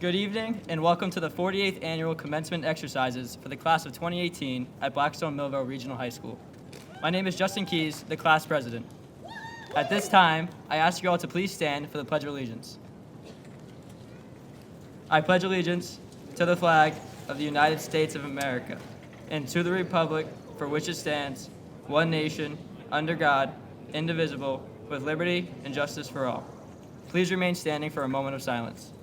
Good evening and welcome to the 48th Annual Commencement Exercises for the class of 2018 at Blackstone Millville Regional High School. My name is Justin Keys, the class president. At this time, I ask you all to please stand for the Pledge of Allegiance. I pledge allegiance to the flag of the United States of America and to the republic for which it stands, one nation, under God, indivisible, with liberty and justice for all. Please remain standing for a moment of silence.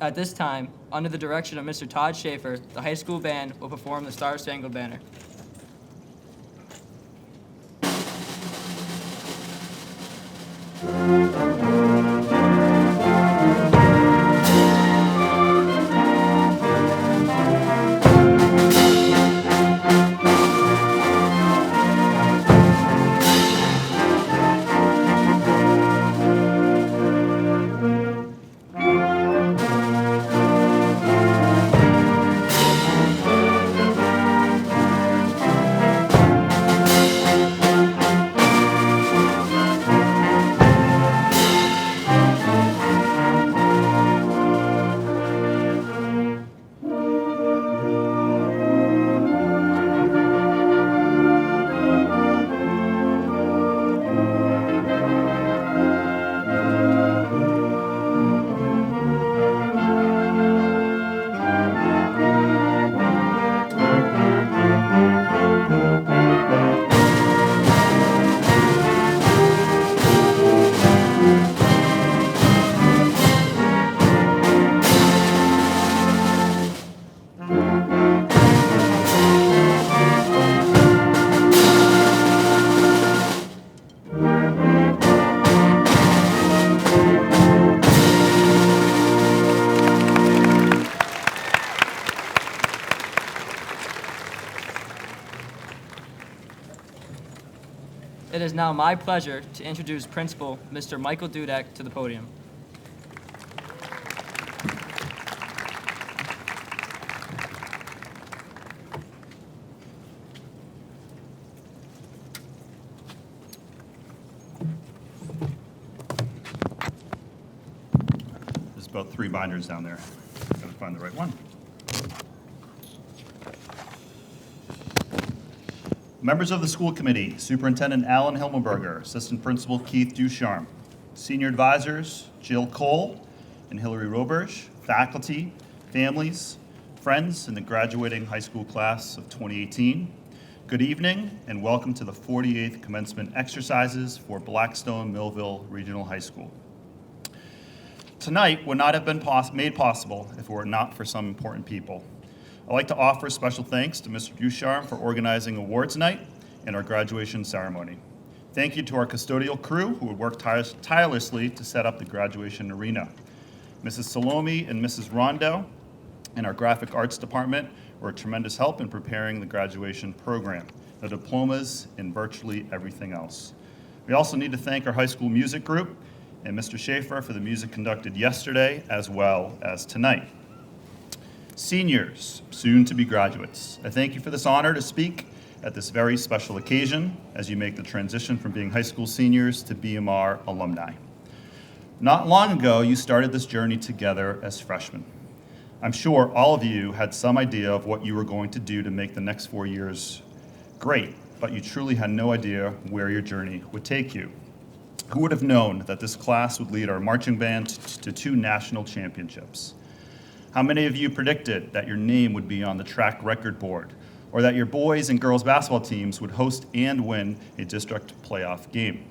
At this time, under the direction of Mr. Todd Schaefer, the high school band will perform the Star Spangled Banner. It is now my pleasure to introduce Principal Mr. Michael Dudek to the podium. There's about 3 binders down there. Gotta find the right one. Members of the school committee, Superintendent Alan Hilmenberger, Assistant Principal Keith Ducharme, Senior Advisors Jill Cole and Hillary Roberge, faculty, families, friends in the graduating high school class of 2018, good evening and welcome to the 48th Commencement Exercises for Blackstone Millville Regional High School. Tonight would not have been made possible if it were not for some important people. I'd like to offer special thanks to Mr. Ducharme for organizing awards night and our graduation ceremony. Thank you to our custodial crew who would work tirelessly to set up the graduation arena. Mrs. Salome and Mrs. Rondo and our graphic arts department were a tremendous help in preparing the graduation program, the diplomas, and virtually everything else. We also need to thank our high school music group and Mr. Schaefer for the music conducted yesterday as well as tonight. Seniors, soon-to-be graduates, I thank you for this honor to speak at this very special occasion as you make the transition from being high school seniors to BMR alumni. Not long ago, you started this journey together as freshmen. I'm sure all of you had some idea of what you were going to do to make the next 4 years great, but you truly had no idea where your journey would take you. Who would have known that this class would lead our marching band to 2 national championships? How many of you predicted that your name would be on the track record board, or that your boys and girls basketball teams would host and win a district playoff game?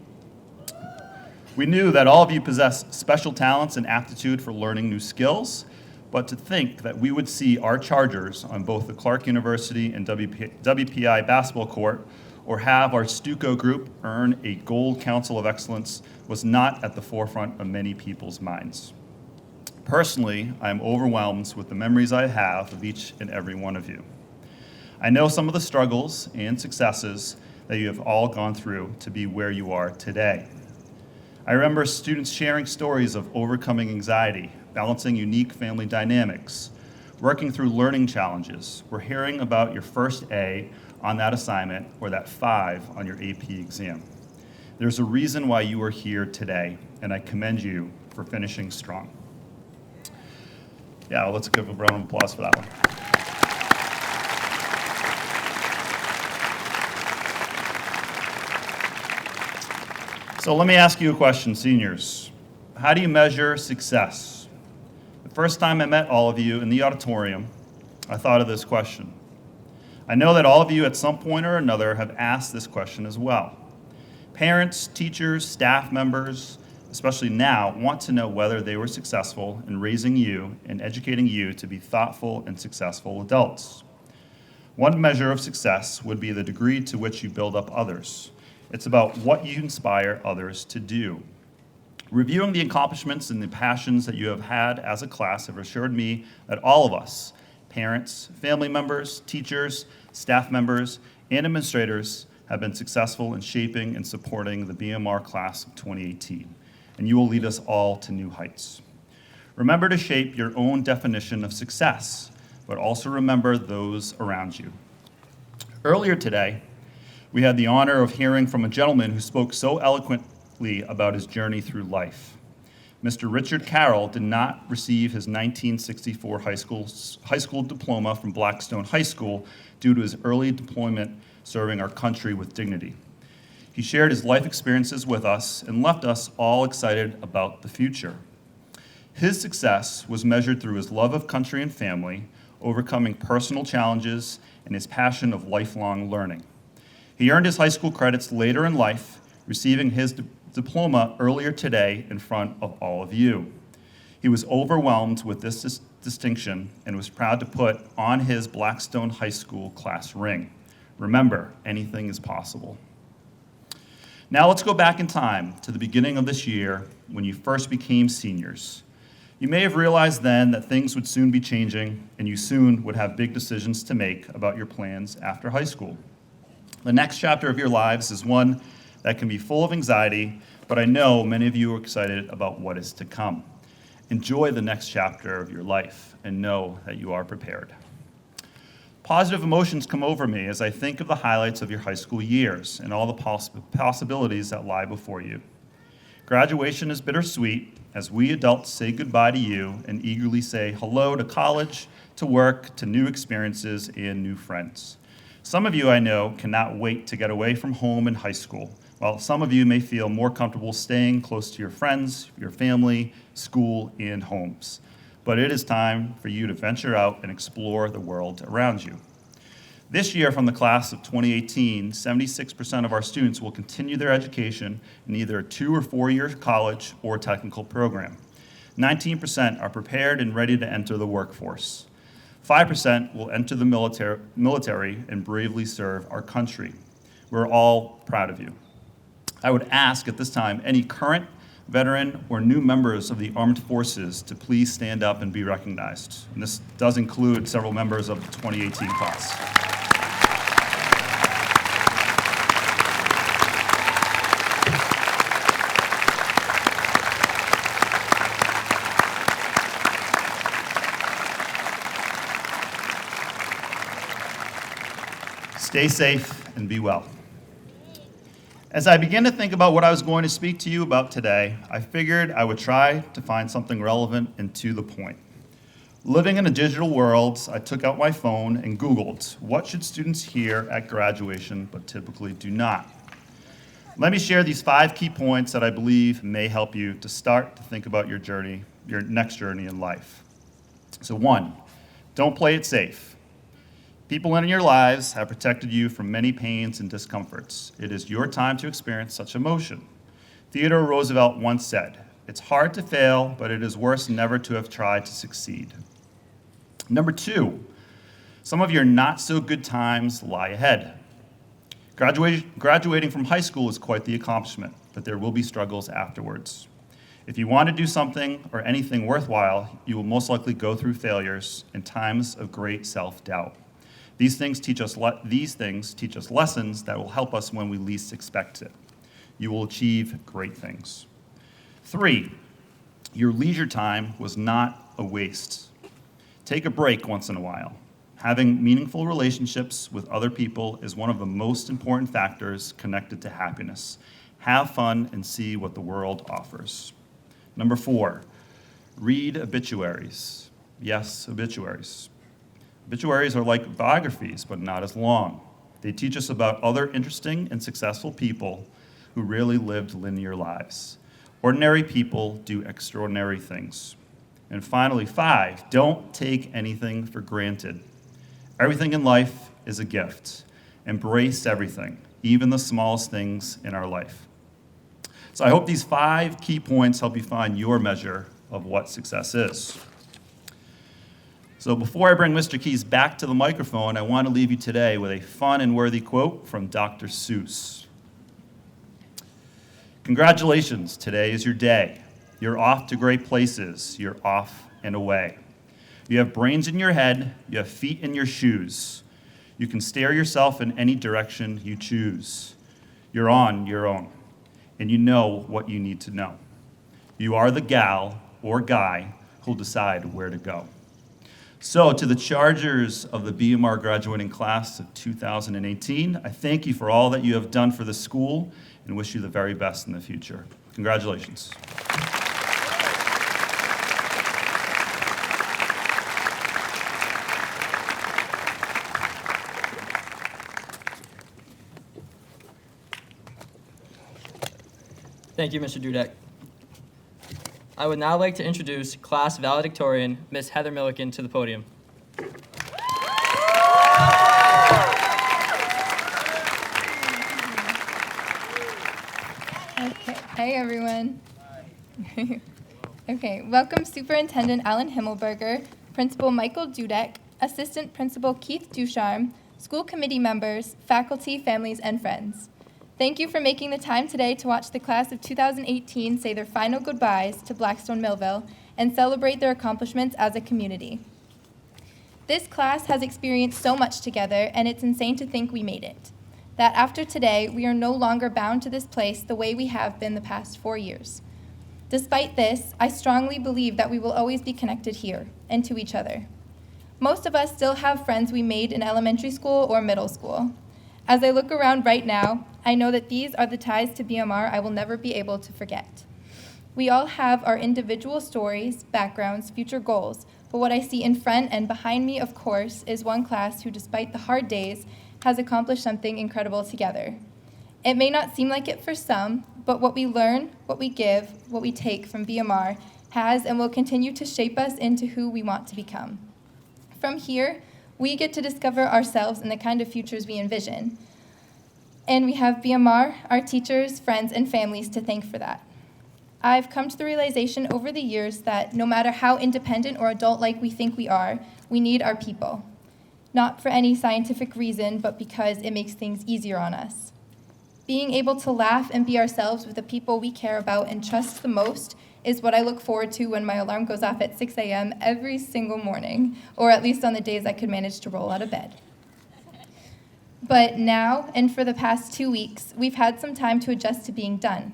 We knew that all of you possess special talents and aptitude for learning new skills, but to think that we would see our Chargers on both the Clark University and WPI basketball court, or have our Stuco group earn a Gold Council of Excellence was not at the forefront of many people's minds. Personally, I am overwhelmed with the memories I have of each and every one of you. I know some of the struggles and successes that you have all gone through to be where you are today. I remember students sharing stories of overcoming anxiety, balancing unique family dynamics, working through learning challenges. We're hearing about your first A on that assignment or that 5 on your AP exam. There's a reason why you are here today, and I commend you for finishing strong. Yeah, well, let's give a round of applause for that one. So let me ask you a question, seniors. How do you measure success? The first time I met all of you in the auditorium, I thought of this question. I know that all of you at some point or another have asked this question as well. Parents, teachers, staff members, especially now, want to know whether they were successful in raising you and educating you to be thoughtful and successful adults. One measure of success would be the degree to which you build up others. It's about what you inspire others to do. Reviewing the accomplishments and the passions that you have had as a class have assured me that all of us, parents, family members, teachers, staff members, and administrators, have been successful in shaping and supporting the BMR class of 2018, and you will lead us all to new heights. Remember to shape your own definition of success, but also remember those around you. Earlier today, we had the honor of hearing from a gentleman who spoke so eloquently about his journey through life. Mr. Richard Carroll did not receive his 1964 high school diploma from Blackstone High School due to his early deployment serving our country with dignity. He shared his life experiences with us and left us all excited about the future. His success was measured through his love of country and family, overcoming personal challenges, and his passion of lifelong learning. He earned his high school credits later in life, receiving his diploma earlier today in front of all of you. He was overwhelmed with this distinction and was proud to put on his Blackstone High School class ring. Remember, anything is possible. Now let's go back in time to the beginning of this year when you first became seniors. You may have realized then that things would soon be changing and you soon would have big decisions to make about your plans after high school. The next chapter of your lives is one that can be full of anxiety, but I know many of you are excited about what is to come. Enjoy the next chapter of your life and know that you are prepared. Positive emotions come over me as I think of the highlights of your high school years and all the possibilities that lie before you. Graduation is bittersweet as we adults say goodbye to you and eagerly say hello to college, to work, to new experiences and new friends. Some of you I know cannot wait to get away from home in high school, while some of you may feel more comfortable staying close to your friends, your family, school, and homes. But it is time for you to venture out and explore the world around you. This year from the class of 2018, 76% of our students will continue their education in either a 2 or 4 year college or technical program. 19% are prepared and ready to enter the workforce. 5% will enter the military and bravely serve our country. We're all proud of you. I would ask at this time any current, veteran, or new members of the armed forces to please stand up and be recognized. And this does include several members of the 2018 class. Stay safe and be well. As I began to think about what I was going to speak to you about today, I figured I would try to find something relevant and to the point. Living in a digital world, I took out my phone and Googled, what should students hear at graduation but typically do not? Let me share these 5 key points that I believe may help you to start to think about your journey, your next journey in life. So 1, don't play it safe. People in your lives have protected you from many pains and discomforts. It is your time to experience such emotion. Theodore Roosevelt once said, "It's hard to fail, but it is worse never to have tried to succeed." Number 2, some of your not so good times lie ahead. Graduating from high school is quite the accomplishment, but there will be struggles afterwards. If you want to do something or anything worthwhile, you will most likely go through failures and times of great self-doubt. These things teach us lessons that will help us when we least expect it. You will achieve great things. 3, your leisure time was not a waste. Take a break once in a while. Having meaningful relationships with other people is one of the most important factors connected to happiness. have fun, and see what the world offers. Number 4, read obituaries. Yes, obituaries. Obituaries are like biographies, but not as long. They teach us about other interesting and successful people who really lived linear lives. Ordinary people do extraordinary things. And finally, 5, don't take anything for granted. Everything in life is a gift. Embrace everything, even the smallest things in our life. So I hope these 5 key points help you find your measure of what success is. So before I bring Mr. Keys back to the microphone, I want to leave you today with a fun and worthy quote from Dr. Seuss. Congratulations, today is your day. You're off to great places. You're off and away. You have brains in your head. You have feet in your shoes. You can steer yourself in any direction you choose. You're on your own, and you know what you need to know. You are the gal or guy who'll decide where to go. So to the Chargers of the BMR graduating class of 2018, I thank you for all that you have done for the school and wish you the very best in the future. Congratulations. Thank you, Mr. Dudek. I would now like to introduce class valedictorian, Ms. Heather Milliken, to the podium. Okay. Hey, everyone. Okay, welcome Superintendent Alan Himmelberger, Principal Michael Dudek, Assistant Principal Keith Ducharme, school committee members, faculty, families, and friends. Thank you for making the time today to watch the class of 2018 say their final goodbyes to Blackstone Millville and celebrate their accomplishments as a community. This class has experienced so much together, and it's insane to think we made it. That after today, we are no longer bound to this place the way we have been the past 4 years. Despite this, I strongly believe that we will always be connected here and to each other. Most of us still have friends we made in elementary school or middle school. As I look around right now, I know that these are the ties to BMR I will never be able to forget. We all have our individual stories, backgrounds, future goals, but what I see in front and behind me, of course, is one class who, despite the hard days, has accomplished something incredible together. It may not seem like it for some, but what we learn, what we give, what we take from BMR has and will continue to shape us into who we want to become. From here, we get to discover ourselves and the kind of futures we envision. And we have BMR, our teachers, friends, and families to thank for that. I've come to the realization over the years that no matter how independent or adult-like we think we are, we need our people. Not for any scientific reason, but because it makes things easier on us. Being able to laugh and be ourselves with the people we care about and trust the most is what I look forward to when my alarm goes off at 6 a.m. every single morning, or at least on the days I could manage to roll out of bed. But now, and for the past 2 weeks, we've had some time to adjust to being done.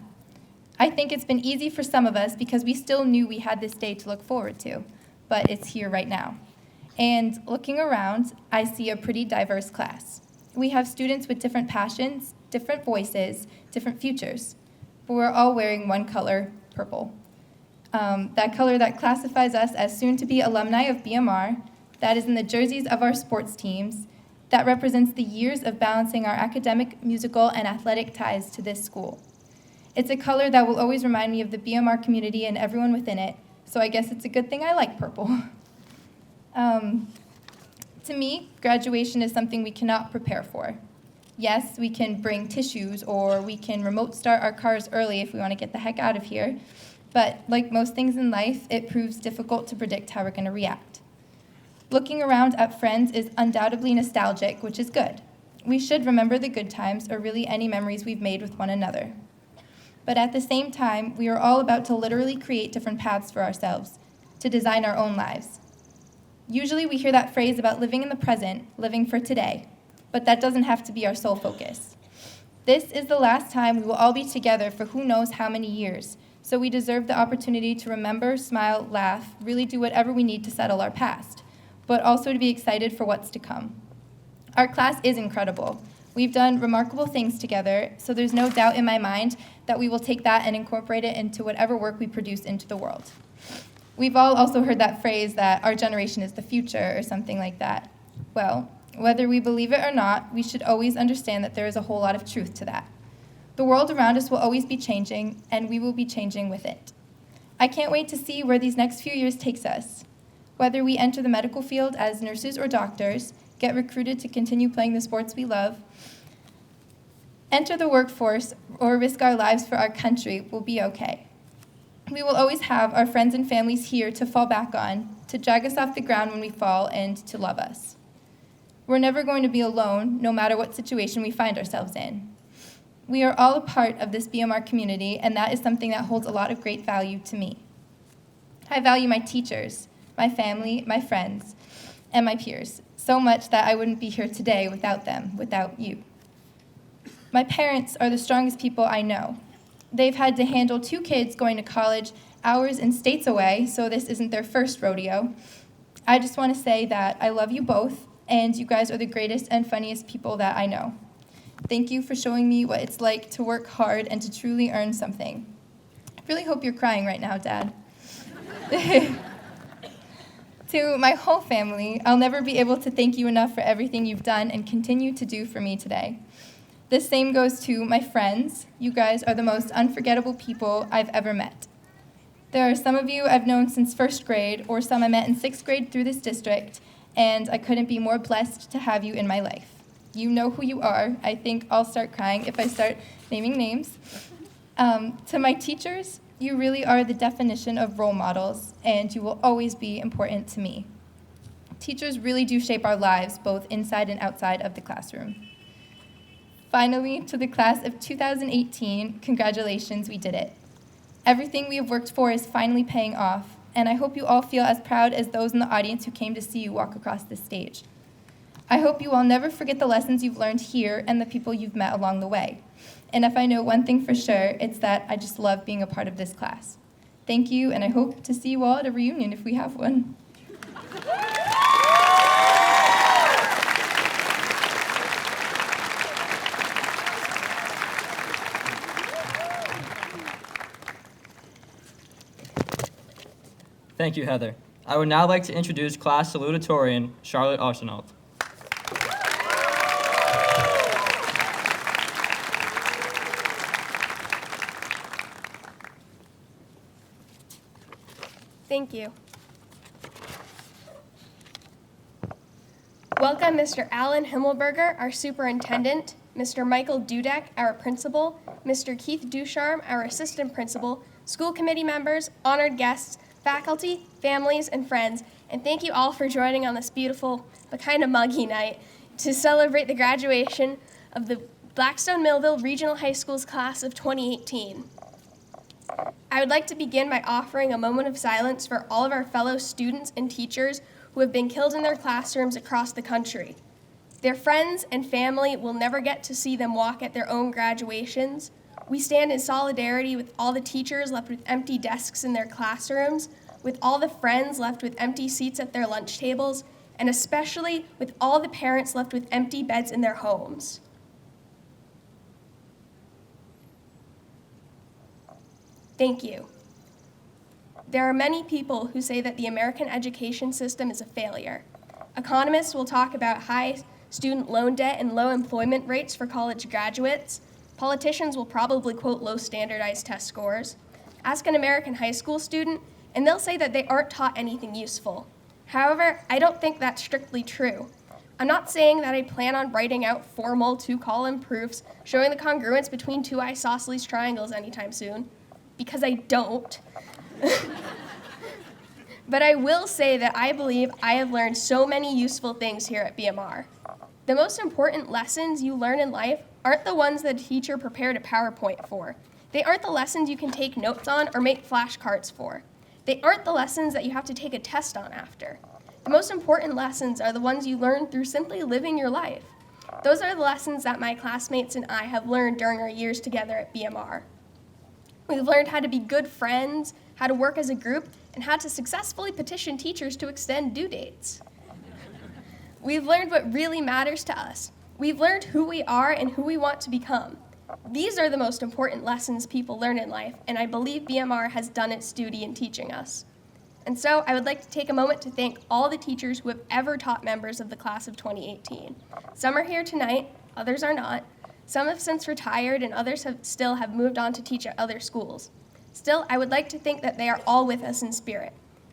I think it's been easy for some of us because we still knew we had this day to look forward to, but it's here right now. And looking around, I see a pretty diverse class. We have students with different passions, different voices, different futures, but we're all wearing one color, purple. That color that classifies us as soon-to-be alumni of BMR, that is in the jerseys of our sports teams, that represents the years of balancing our academic, musical, and athletic ties to this school. It's a color that will always remind me of the BMR community and everyone within it, so I guess it's a good thing I like purple. To me, graduation is something we cannot prepare for. Yes, we can bring tissues or we can remote start our cars early if we want to get the heck out of here, but like most things in life, it proves difficult to predict how we're going to react. Looking around at friends is undoubtedly nostalgic, which is good. We should remember the good times or really any memories we've made with one another. But at the same time, we are all about to literally create different paths for ourselves, to design our own lives. Usually we hear that phrase about living in the present, living for today, but that doesn't have to be our sole focus. This is the last time we will all be together for who knows how many years, so we deserve the opportunity to remember, smile, laugh, really do whatever we need to settle our past, but also to be excited for what's to come. Our class is incredible. We've done remarkable things together, so there's no doubt in my mind that we will take that and incorporate it into whatever work we produce into the world. We've all also heard that phrase that our generation is the future or something like that. Well, whether we believe it or not, we should always understand that there is a whole lot of truth to that. The world around us will always be changing, and we will be changing with it. I can't wait to see where these next few years takes us. Whether we enter the medical field as nurses or doctors, get recruited to continue playing the sports we love, enter the workforce, or risk our lives for our country, will be okay. We will always have our friends and families here to fall back on, to drag us off the ground when we fall, and to love us. We're never going to be alone, no matter what situation we find ourselves in. We are all a part of this BMR community, and that is something that holds a lot of great value to me. I value my teachers, my family, my friends, and my peers so much that I wouldn't be here today without them, without you. My parents are the strongest people I know. They've had to handle 2 kids going to college hours and states away, so this isn't their first rodeo. I just want to say that I love you both, and you guys are the greatest and funniest people that I know. Thank you for showing me what it's like to work hard and to truly earn something. I really hope you're crying right now, Dad. To my whole family, I'll never be able to thank you enough for everything you've done and continue to do for me today. The same goes to my friends. You guys are the most unforgettable people I've ever met. There are some of you I've known since 1st grade, or some I met in 6th grade through this district, and I couldn't be more blessed to have you in my life. You know who you are. I think I'll start crying if I start naming names. To my teachers, you really are the definition of role models, and you will always be important to me. Teachers really do shape our lives, both inside and outside of the classroom. Finally, to the class of 2018, congratulations, we did it. Everything we have worked for is finally paying off, and I hope you all feel as proud as those in the audience who came to see you walk across this stage. I hope you all never forget the lessons you've learned here and the people you've met along the way. And if I know one thing for sure, it's that I just love being a part of this class. Thank you, and I hope to see you all at a reunion if we have one. Thank you, Heather. I would now like to introduce Class Salutatorian Charlotte Arsenault. Thank you. Welcome Mr. Alan Himmelberger, our superintendent, Mr. Michael Dudek, our principal, Mr. Keith Ducharme, our assistant principal, school committee members, honored guests, faculty, families, and friends, and thank you all for joining on this beautiful but kind of muggy night to celebrate the graduation of the Blackstone Millville Regional High School's class of 2018. I would like to begin by offering a moment of silence for all of our fellow students and teachers who have been killed in their classrooms across the country. Their friends and family will never get to see them walk at their own graduations. We stand in solidarity with all the teachers left with empty desks in their classrooms, with all the friends left with empty seats at their lunch tables, and especially with all the parents left with empty beds in their homes. Thank you. There are many people who say that the American education system is a failure. Economists will talk about high student loan debt and low employment rates for college graduates. Politicians will probably quote low standardized test scores. Ask an American high school student, and they'll say that they aren't taught anything useful. However, I don't think that's strictly true. I'm not saying that I plan on writing out formal 2-column proofs showing the congruence between 2 isosceles triangles anytime soon, because I don't. But I will say that I believe I have learned so many useful things here at BMR. The most important lessons you learn in life aren't the ones that a teacher prepared a PowerPoint for. They aren't the lessons you can take notes on or make flashcards for. They aren't the lessons that you have to take a test on after. The most important lessons are the ones you learn through simply living your life. Those are the lessons that my classmates and I have learned during our years together at BMR. We've learned how to be good friends, how to work as a group, and how to successfully petition teachers to extend due dates. We've learned what really matters to us. We've learned who we are and who we want to become. These are the most important lessons people learn in life, and I believe BMR has done its duty in teaching us. And so I would like to take a moment to thank all the teachers who have ever taught members of the class of 2018. Some are here tonight, others are not. Some have since retired, and others still have moved on to teach at other schools. Still, I would like to think that they are all with us in spirit.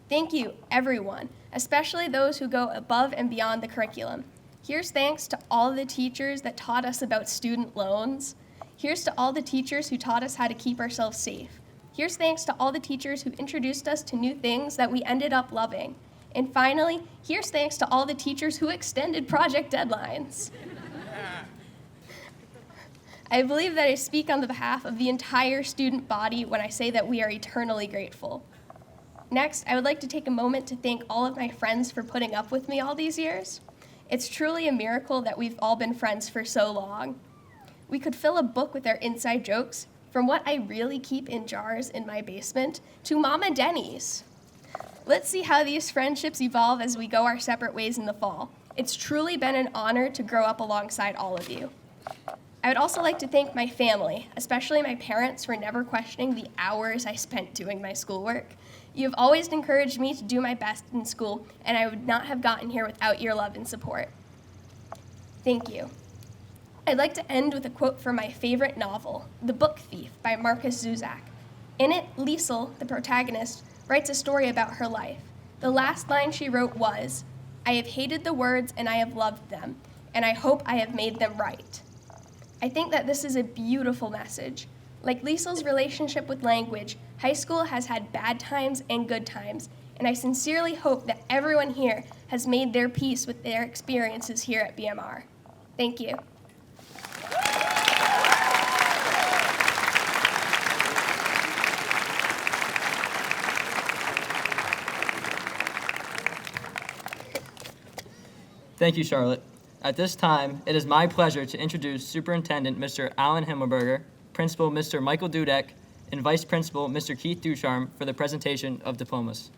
Thank you, everyone, especially those who go above and beyond the curriculum. Here's thanks to all the teachers that taught us about student loans. Here's to all the teachers who taught us how to keep ourselves safe. Here's thanks to all the teachers who introduced us to new things that we ended up loving. And finally, here's thanks to all the teachers who extended project deadlines. I believe that I speak on the behalf of the entire student body when I say that we are eternally grateful. Next, I would like to take a moment to thank all of my friends for putting up with me all these years. It's truly a miracle that we've all been friends for so long. We could fill a book with our inside jokes, from what I really keep in jars in my basement to Mama Denny's. Let's see how these friendships evolve as we go our separate ways in the fall. It's truly been an honor to grow up alongside all of you. I would also like to thank my family, especially my parents, for never questioning the hours I spent doing my schoolwork. You have always encouraged me to do my best in school, and I would not have gotten here without your love and support. Thank you. I'd like to end with a quote from my favorite novel, The Book Thief by Marcus Zuzak. In it, Liesel, the protagonist, writes a story about her life. The last line she wrote was, "I have hated the words and I have loved them, and I hope I have made them right." I think that this is a beautiful message. Like Liesel's relationship with language, high school has had bad times and good times, and I sincerely hope that everyone here has made their peace with their experiences here at BMR. Thank you. Thank you, Charlotte. At this time, it is my pleasure to introduce Superintendent Mr. Alan Himmelberger, Principal Mr. Michael Dudek, and Vice Principal Mr. Keith Ducharme for the presentation of diplomas.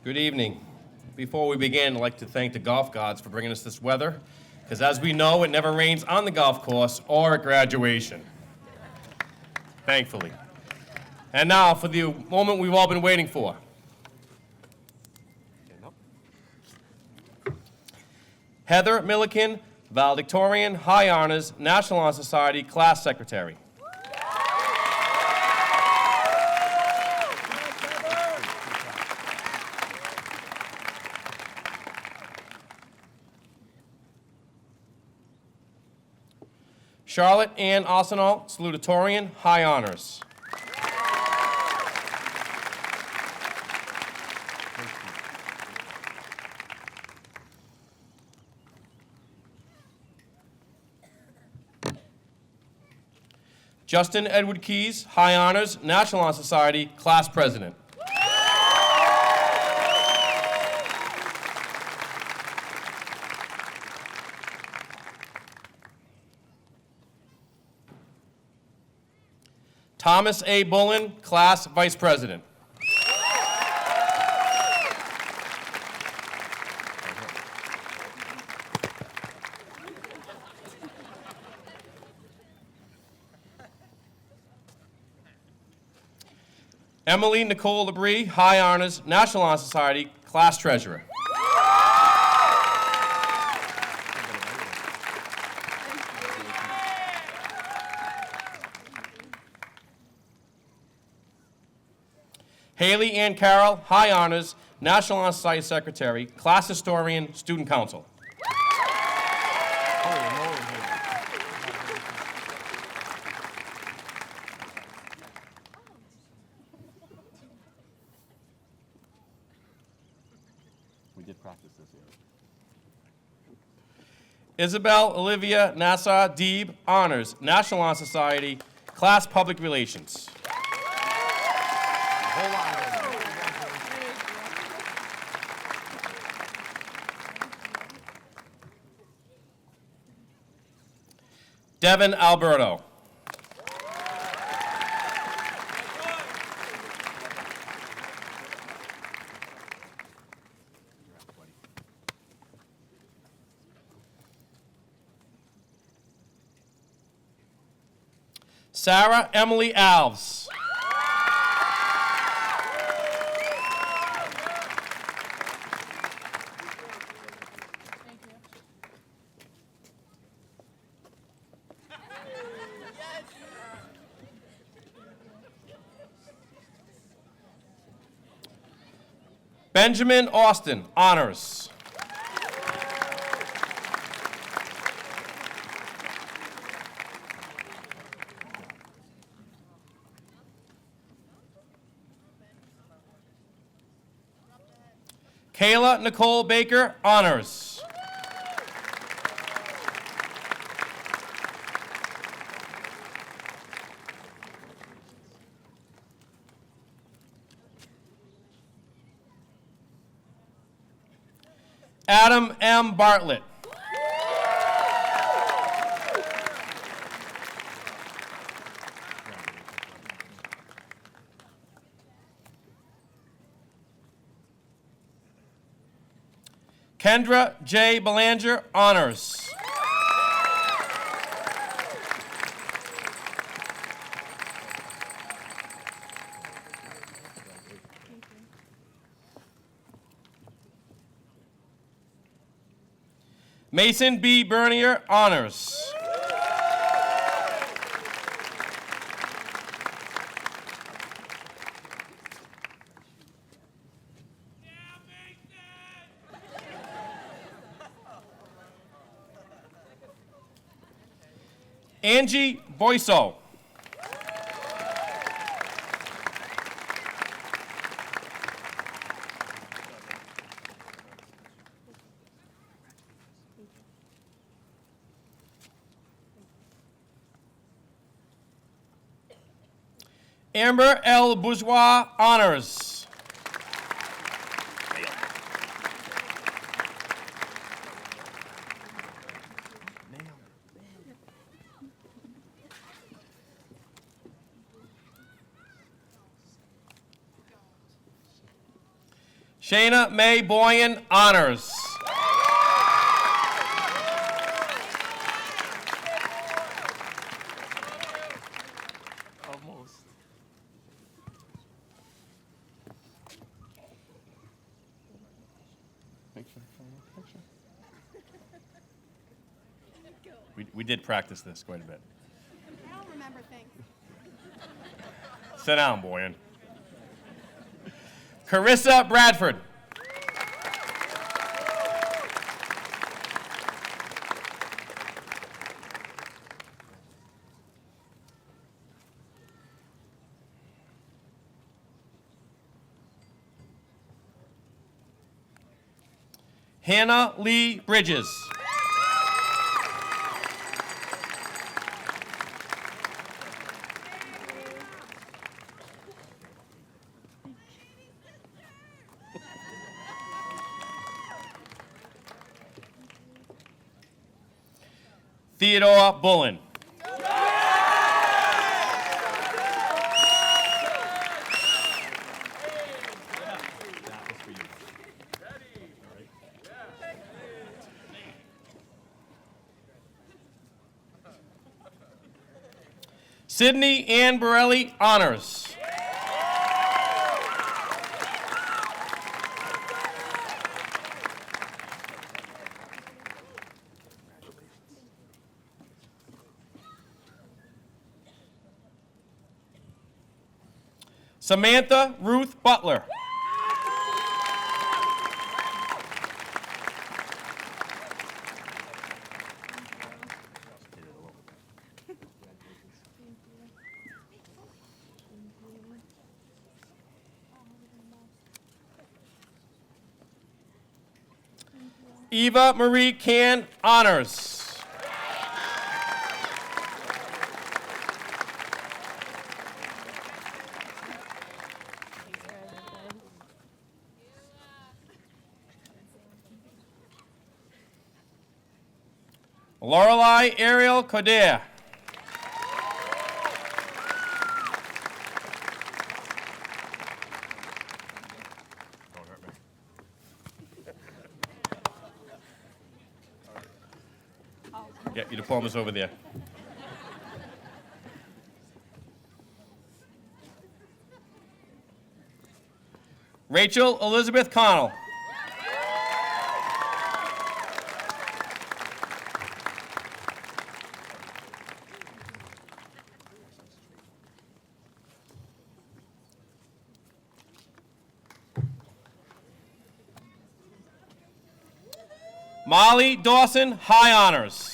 Good evening. Before we begin, I'd like to thank the golf gods for bringing us this weather, because as we know, it never rains on the golf course or at graduation. Thankfully. And now for the moment we've all been waiting for. Heather Milliken, Valedictorian, High Honors, National Honor Society, Class Secretary. Charlotte Ann Arsenal, Salutatorian, High Honors. Justin Edward Keys, High Honors, National Honor Society, Class President. Thomas A. Bullen, Class Vice President. Emily Nicole Labrie, High Honors, National Honor Society, Class Treasurer. Haley Ann Carroll, High Honors, National Honor Society Secretary, Class Historian, Student Council. We did practice this year. Isabel Olivia Nassau Deeb, Honors, National Honor Society, Class Public Relations. Hold on. Devin Alberto. Sarah Emily Alves. Benjamin Austin, honors. Kayla Nicole Baker, honors. Adam M. Bartlett. Kendra J. Belanger, honors. Mason B. Bernier, honors. Angie Boyso. Amber L. Bourgeois, honors. Shayna May Boyan, honors. Almost. We did practice this quite a bit. I don't remember things. Sit down, Boyan. Carissa Bradford. Hannah Lee Bridges. Theodore Bullen. Sydney Ann Borelli, honors. Samantha Ruth Butler. Eva Marie Can, honors. Lorelei Ariel Coder. Get your diplomas over there. Rachel Elizabeth Connell. Molly Dawson, high honors.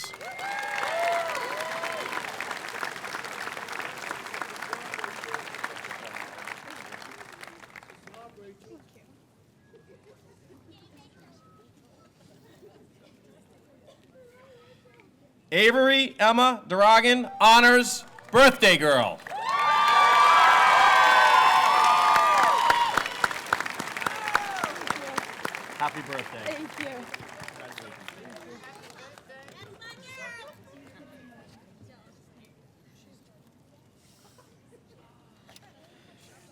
Avery Emma Duragan, honors, birthday girl. Happy birthday. Thank you.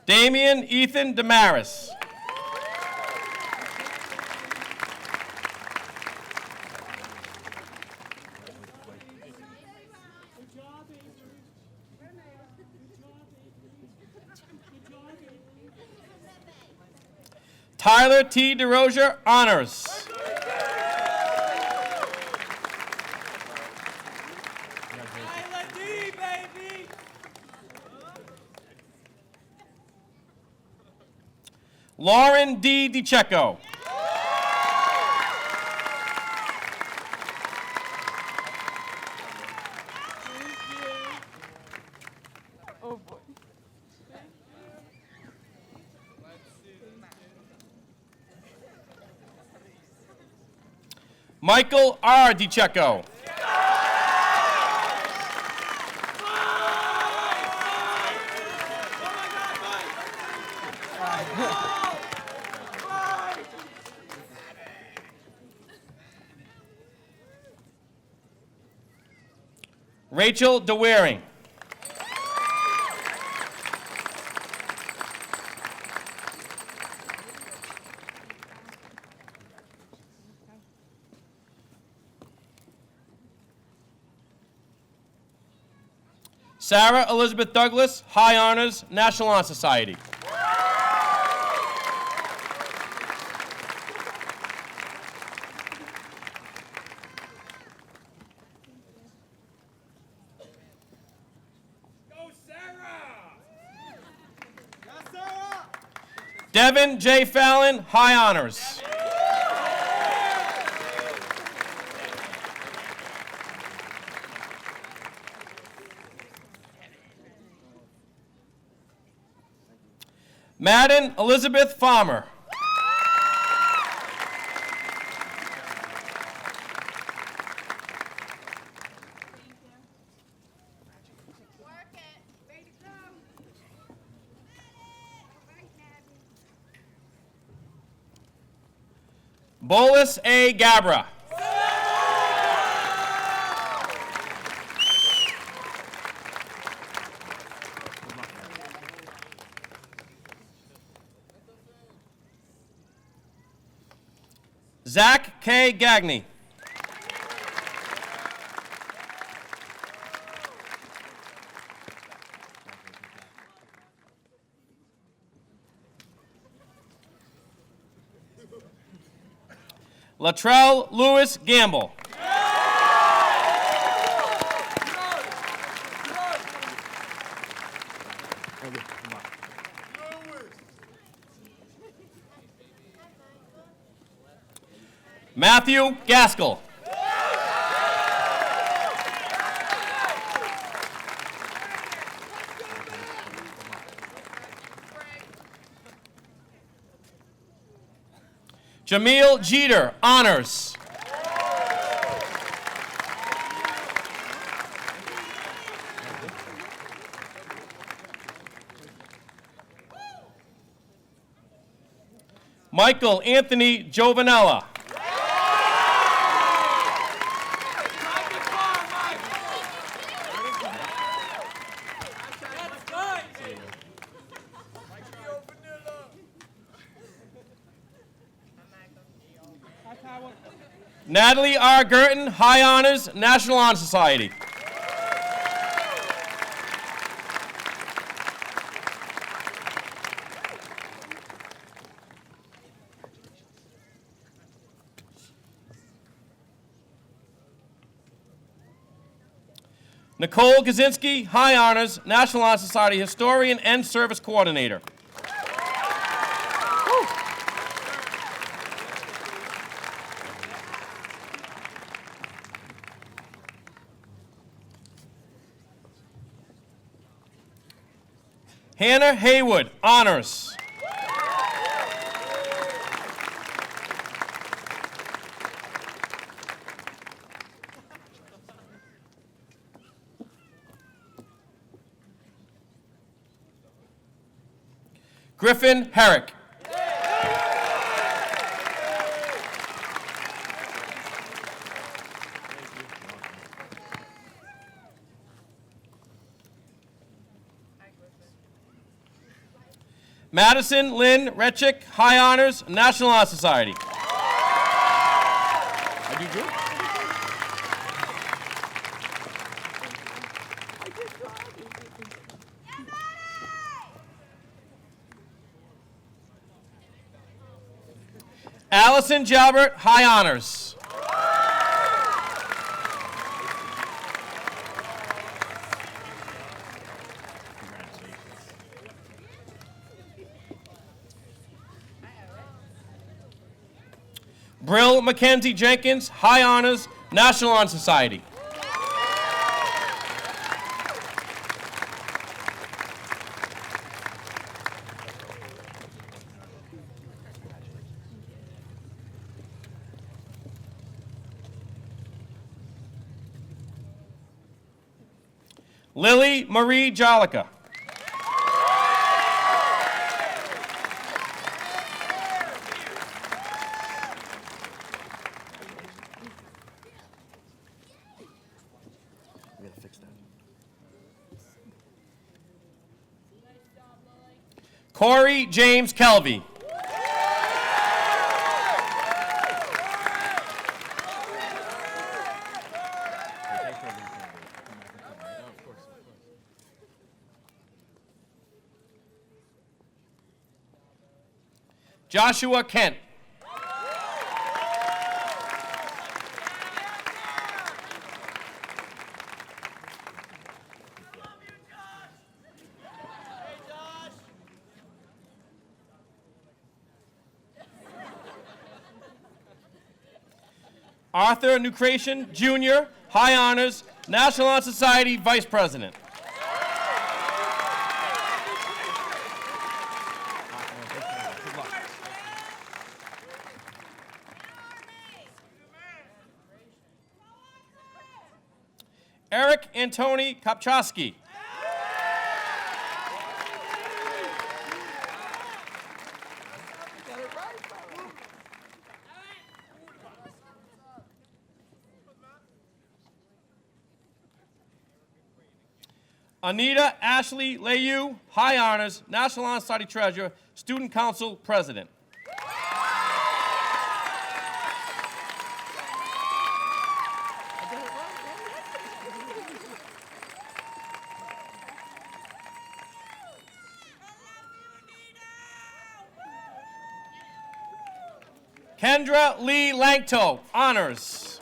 Damian Ethan Damaris. Tyler T. DeRozier, honors. Lauren D. DiCecco. Michael R. DiCecco. Rachel DeWaring. Sarah Elizabeth Douglas, high honors, National Honor Society. Devin J. Fallon, high honors. Madden Elizabeth Farmer. Bolus A. Gabra. Zach K. Gagney. Latrell Lewis Gamble. Matthew Gaskell. Jameel Jeter, honors. Michael Anthony Giovanella. Natalie R. Girton, High Honors, National Honor Society. Nicole Kaczynski, High Honors, National Honor Society Historian and Service Coordinator. Hannah Haywood, Honors. Griffin Herrick. Madison Lynn Retchick, High Honors, National Honor Society. I do good. Allison Jalbert, High Honors. Brill Mackenzie Jenkins, High Honors, National Honor Society. Lily Marie Jolica. Corey James Kelvey. Joshua Kent. Arthur Nucration, Jr., High Honors, National Honor Society Vice President. Eric Antoni Kopczowski. Anita Ashley Layu, High Honors, National Honor Society Treasurer, Student Council President. Kendra Lee Langto, Honors.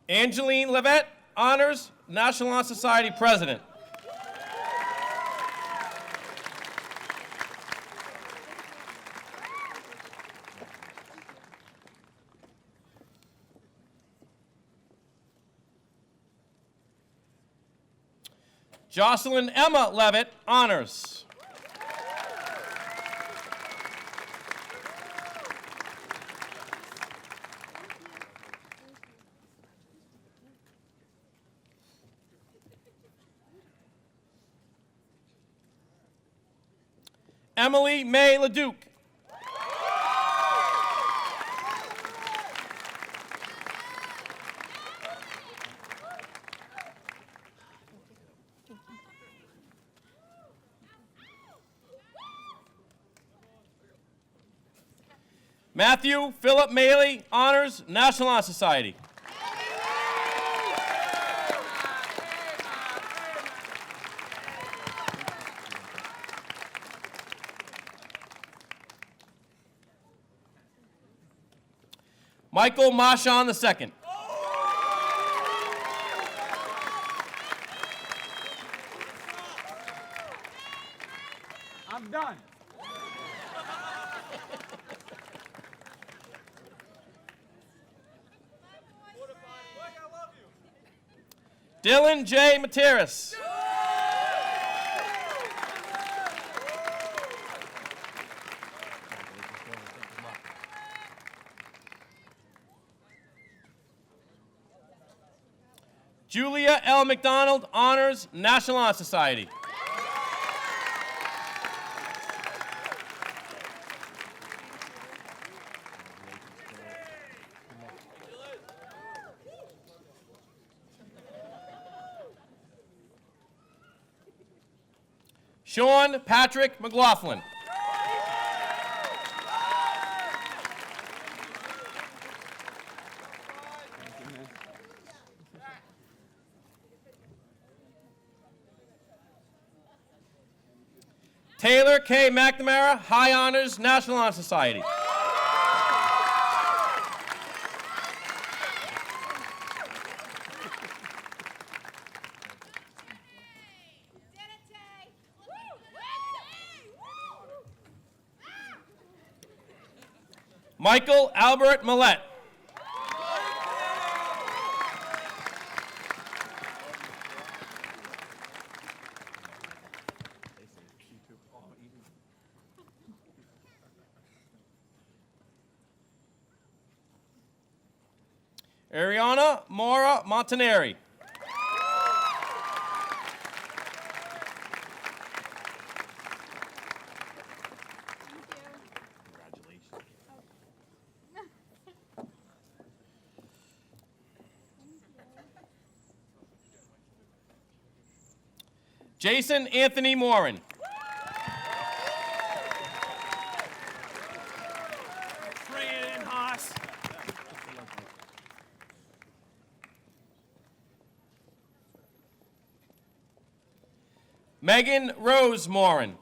Angeline Levette, Honors, National Honor Society President. Jocelyn Emma Levitt, Honors. Emily May LeDuc. Matthew Philip Maley, Honors, National Honor Society. Michael Marchand II. I'm done. Dylan J. Materis. Julia L. McDonald, Honors, National Honor Society. Sean Patrick McLaughlin. Taylor K. McNamara, High Honors, National Honor Society. Michael Albert Millette. Ariana Mora Montanari. Jason Anthony Morin. Bring it in, Haas. Megan Rose Morin.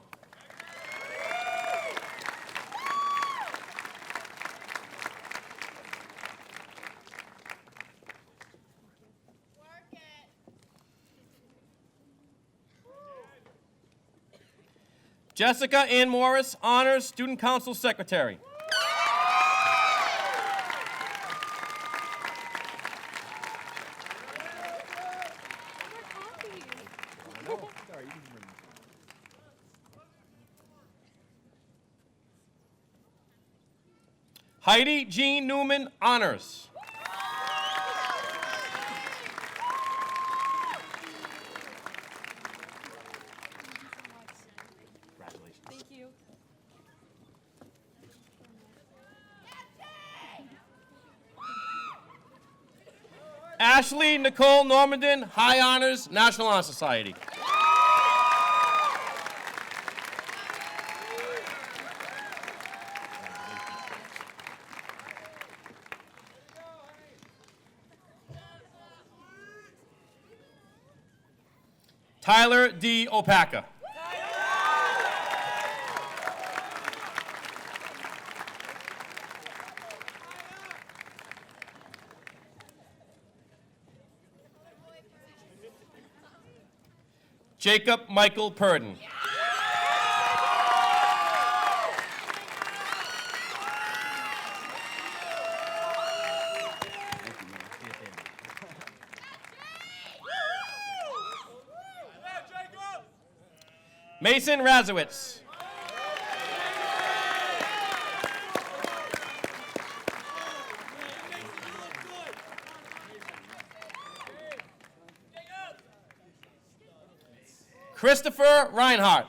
Jessica Ann Morris, Honors, Student Council Secretary. Heidi Jean Newman, Honors. Thank you. Ashley Nicole Normandin, High Honors, National Honor Society. Tyler D. Opaka. Jacob Michael Purdon. Mason Razowitz. Christopher Reinhardt.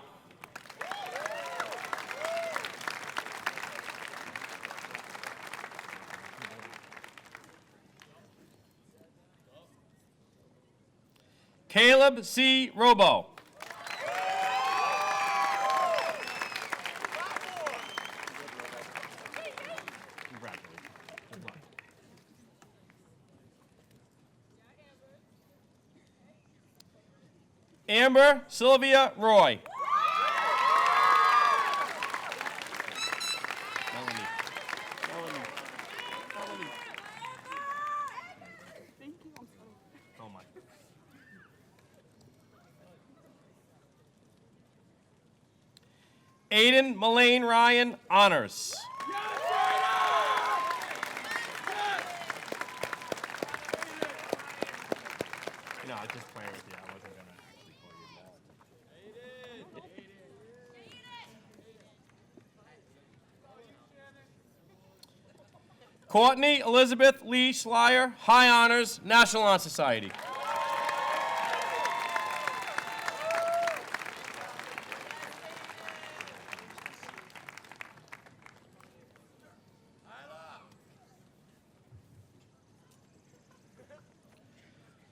Caleb C. Robo. Amber Sylvia Roy. Oh my. Aiden Mullane Ryan, honors. You know, I was just playing with you. I wasn't going to actually call you Mom. Courtney Elizabeth Lee Schleier, high honors, National Honor Society.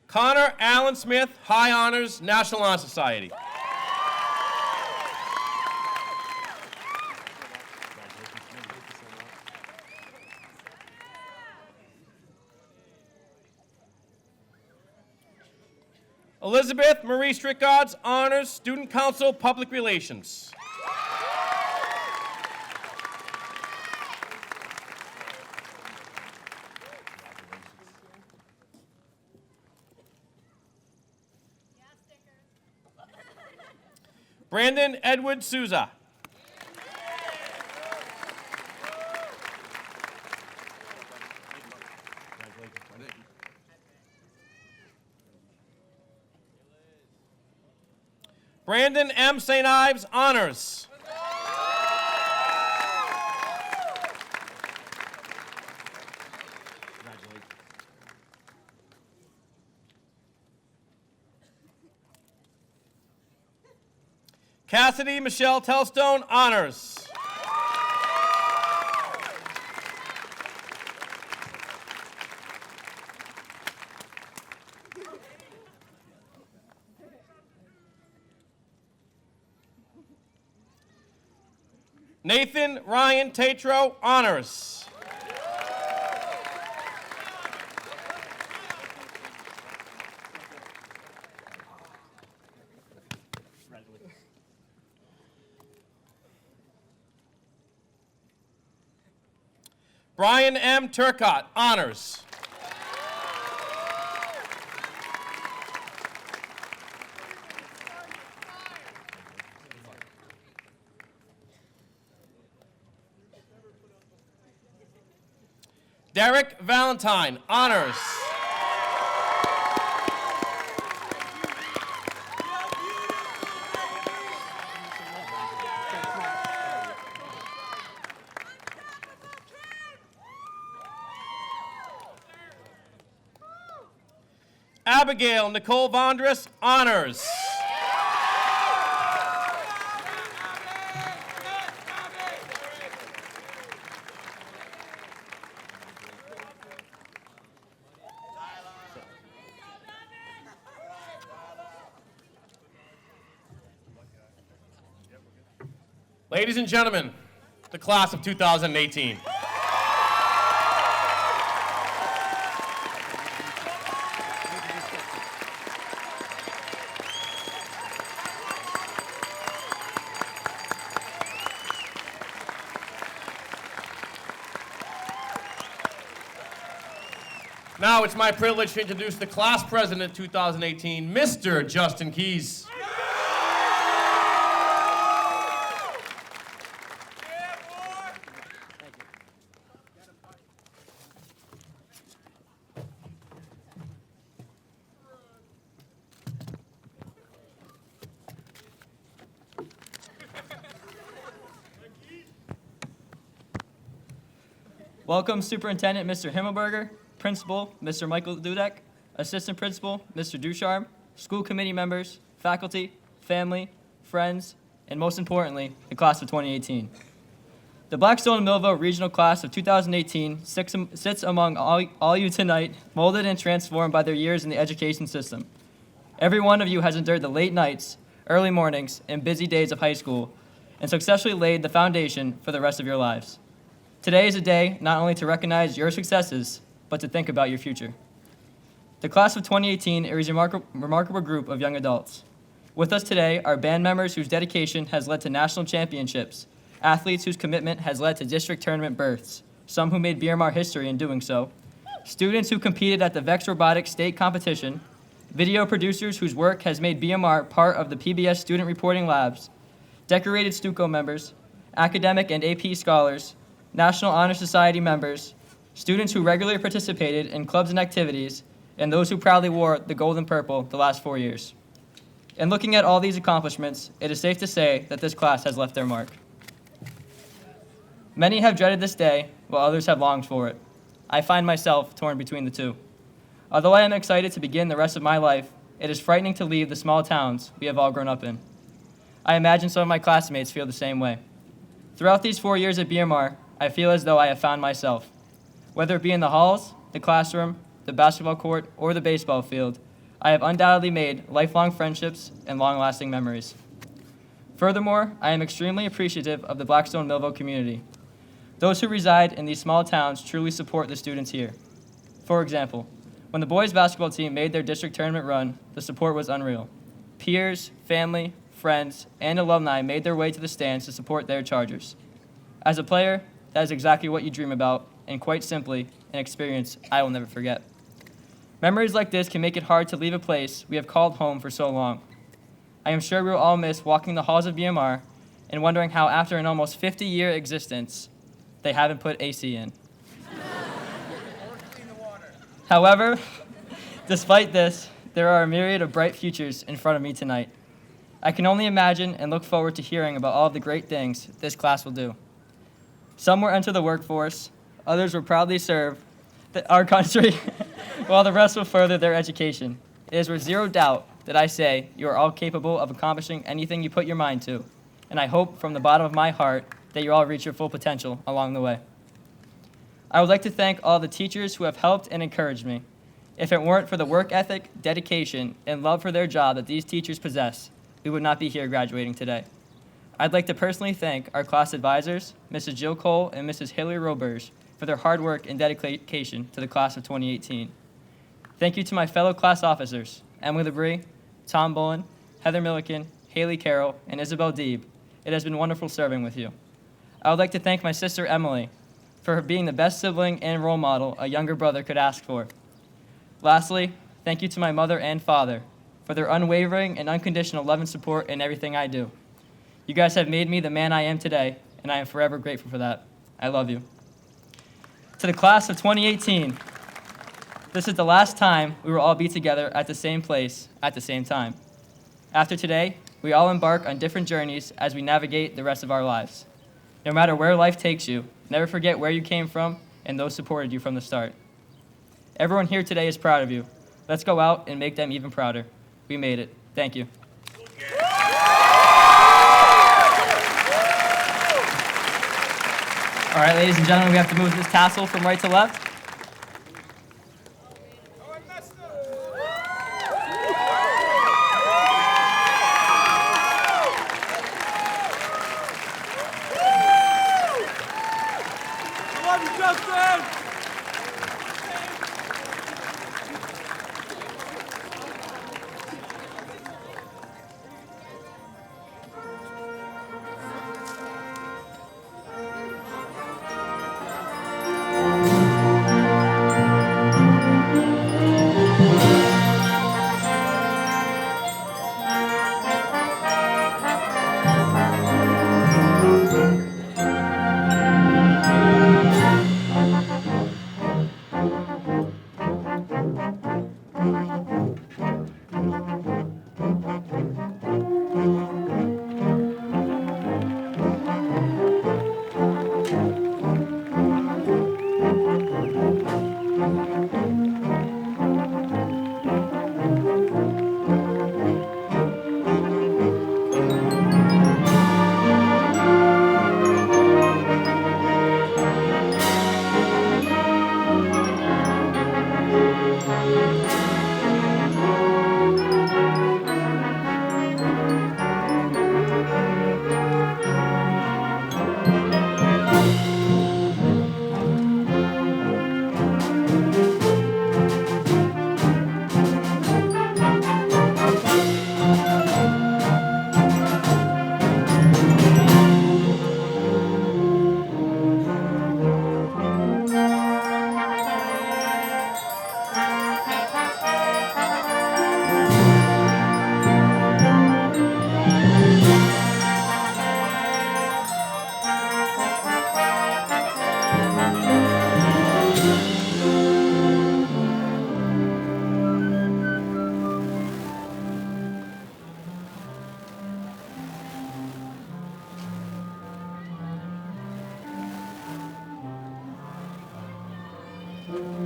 Connor Allen Smith, high honors, National Honor Society. Elizabeth Marie Strickards, honors, Student Council, Public Relations. Brandon Edward Souza. Brandon M. St. Ives, honors. Cassidy Michelle Tellstone, honors. Nathan Ryan Tatro, honors. Brian M. Turcott, honors. Derek Valentine, honors. Abigail Nicole Vondras, honors. Ladies and gentlemen, the class of 2018. Now it's my privilege to introduce the class president 2018, Mr. Justin Keys. Welcome, Superintendent Mr. Himmelberger, Principal Mr. Michael Dudek, Assistant Principal Mr. Ducharme, school committee members, faculty, family, friends, and most importantly, the class of 2018. The Blackstone and Millville Regional Class of 2018 sits among all you tonight, molded and transformed by their years in the education system. Every one of you has endured the late nights, early mornings, and busy days of high school, and successfully laid the foundation for the rest of your lives. Today is a day not only to recognize your successes, but to think about your future. The class of 2018 is a remarkable group of young adults. With us today are band members whose dedication has led to national championships, athletes whose commitment has led to district tournament berths, some who made BMR history in doing so, students who competed at the VEX Robotics State Competition, video producers whose work has made BMR part of the PBS student reporting labs, decorated Stuco members, academic and AP scholars, National Honor Society members, students who regularly participated in clubs and activities, and those who proudly wore the gold and purple the last 4 years. In looking at all these accomplishments, it is safe to say that this class has left their mark. Many have dreaded this day, while others have longed for it. I find myself torn between the two. Although I am excited to begin the rest of my life, it is frightening to leave the small towns we have all grown up in. I imagine some of my classmates feel the same way. Throughout these 4 years at BMR, I feel as though I have found myself. Whether it be in the halls, the classroom, the basketball court, or the baseball field, I have undoubtedly made lifelong friendships and long-lasting memories. Furthermore, I am extremely appreciative of the Blackstone Millville community. Those who reside in these small towns truly support the students here. For example, when the boys basketball team made their district tournament run, the support was unreal. Peers, family, friends, and alumni made their way to the stands to support their Chargers. As a player, that is exactly what you dream about, and quite simply, an experience I will never forget. Memories like this can make it hard to leave a place we have called home for so long. I am sure we will all miss walking the halls of BMR and wondering how after an almost 50-year existence, they haven't put AC in. However, despite this, there are a myriad of bright futures in front of me tonight. I can only imagine and look forward to hearing about all of the great things this class will do. Some will enter the workforce, others will proudly serve our country, while the rest will further their education. It is with zero doubt that I say you are all capable of accomplishing anything you put your mind to, and I hope from the bottom of my heart that you all reach your full potential along the way. I would like to thank all the teachers who have helped and encouraged me. If it weren't for the work ethic, dedication, and love for their job that these teachers possess, we would not be here graduating today. I'd like to personally thank our class advisors, Mrs. Jill Cole and Mrs. Hilary Roberge, for their hard work and dedication to the class of 2018. Thank you to my fellow class officers, Emily LeBrie, Tom Bullen, Heather Milliken, Haley Carroll, and Isabel Deeb. It has been wonderful serving with you. I would like to thank my sister Emily for being the best sibling and role model a younger brother could ask for. Lastly, thank you to my mother and father for their unwavering and unconditional love and support in everything I do. You guys have made me the man I am today, and I am forever grateful for that. I love you. To the class of 2018, this is the last time we will all be together at the same place at the same time. After today, we all embark on different journeys as we navigate the rest of our lives. No matter where life takes you, never forget where you came from and those supported you from the start. Everyone here today is proud of you. Let's go out and make them even prouder. We made it. Thank you. All right, ladies and gentlemen, we have to move this tassel from right to left. I love you, Justin! you.